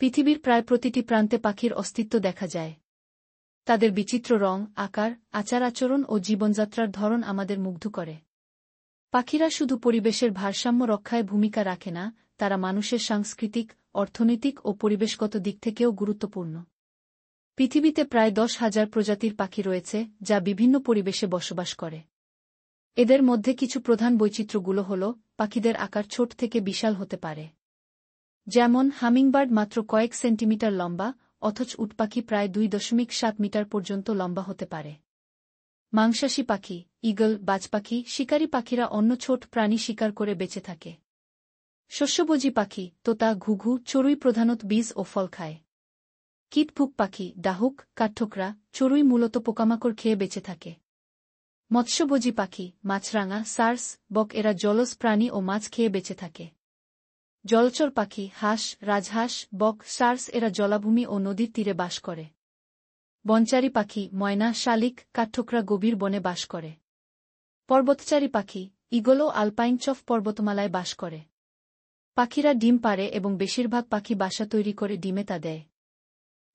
পৃথিবীর প্রায় প্রতিটি প্রান্তে পাখির অস্তিত্ব দেখা যায়। তাদের বিচিত্র রং, আকার, আচার-আচরণ ও জীবনযাত্রার ধরন আমাদের মুগ্ধ করে। পাখিরা শুধু পরিবেশের ভারসাম্য রক্ষায় ভূমিকা রাখে না, তারা মানুষের সাংস্কৃতিক, অর্থনৈতিক ও পরিবেশগত দিক থেকেও গুরুত্বপূর্ণ। পৃথিবীতে প্রায় 10,000 প্রজাতির পাখি রয়েছে, যা বিভিন্ন পরিবেশে বসবাস করে। এদের মধ্যে কিছু প্রধান বৈচিত্র্যগুলো হল, পাখিদের আকার ছোট থেকে বিশাল হতে পারে। যেমন হামিংবার্ড মাত্র কয়েক সেন্টিমিটার লম্বা, অথচ উটপাখি প্রায় 2.7 মিটার পর্যন্ত লম্বা হতে পারে। মাংসাশী পাখি, ঈগল, বাজপাখি, শিকারী পাখিরা অন্য ছোট প্রাণী শিকার করে বেঁচে থাকে। শস্যভোজী পাখি, তোতা, ঘুঘু, চড়ুই প্রধানত বীজ ও ফল খায়। কীটভুক পাখি, ডাহুক, কাঠঠোকরা, চড়ুই মূলত পোকামাকড় খেয়ে বেঁচে থাকে। মৎস্যভোজী পাখি, মাছরাঙা, সার্স, বক এরা জলজ প্রাণী ও মাছ খেয়ে বেঁচে থাকে। জলচর পাখি, হাঁস, রাজহাঁস, বক, সার্স এরা জলাভূমি ও নদীর তীরে বাস করে। বনচারী পাখি, ময়না, শালিক, কাঠঠোকরা গভীর বনে বাস করে। পর্বতচারী পাখি, ঈগল ও আলপাইন চফ পর্বতমালায় বাস করে। পাখিরা ডিম পাড়ে এবং বেশিরভাগ পাখি বাসা তৈরি করে ডিমে তা দেয়।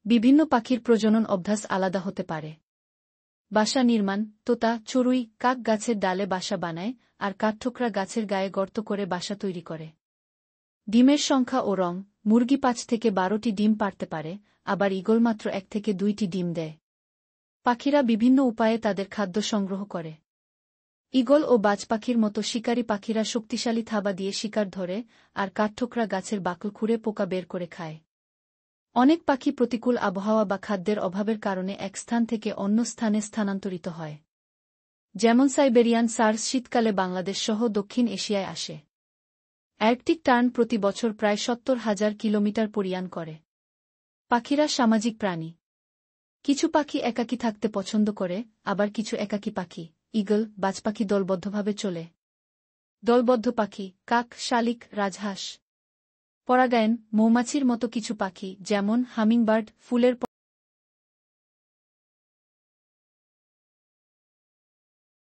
বিভিন্ন পাখির প্রজনন অভ্যাস আলাদা হতে পারে। বাসা নির্মাণ, তোতা, চড়ুই, কাক গাছের ডালে বাসা বানায়, আর কাঠঠোকরা গাছের গায়ে গর্ত করে বাসা তৈরি করে। ডিমের সংখ্যা ও রং, মুরগি 5 থেকে 12টি ডিম পাড়তে পারে, আবার ঈগল মাত্র 1 থেকে 2টি ডিম দেয়। পাখিরা বিভিন্ন উপায়ে তাদের খাদ্য সংগ্রহ করে। ঈগল ও বাজ পাখির মতো শিকারী পাখিরা শক্তিশালী থাবা দিয়ে শিকার ধরে, আর কাঠঠোকরা গাছের বাকল খুঁড়ে পোকা বের করে খায়। অনেক পাখি প্রতিকূল আবহাওয়া বা খাদ্যের অভাবের কারণে এক স্থান থেকে অন্য স্থানে স্থানান্তরিত হয়। যেমন সাইবেরিয়ান সার্স শীতকালে বাংলাদেশ সহ দক্ষিণ এশিয়ায় আসে। আর্কটিক টার্ন প্রতি বছর প্রায় 70,000 কিলোমিটার পরিয়ান করে। পাখিরা সামাজিক প্রাণী। কিছু পাখি একাকী থাকতে পছন্দ করে, আবার কিছু একাকী পাখি, ঈগল, বাজপাখি দলবদ্ধভাবে চলে। দলবদ্ধ পাখি, কাক, শালিক, রাজহাঁস। পরাগায়ন, মৌমাছির মতো কিছু পাখি, যেমন হামিংবার্ড, ফুলের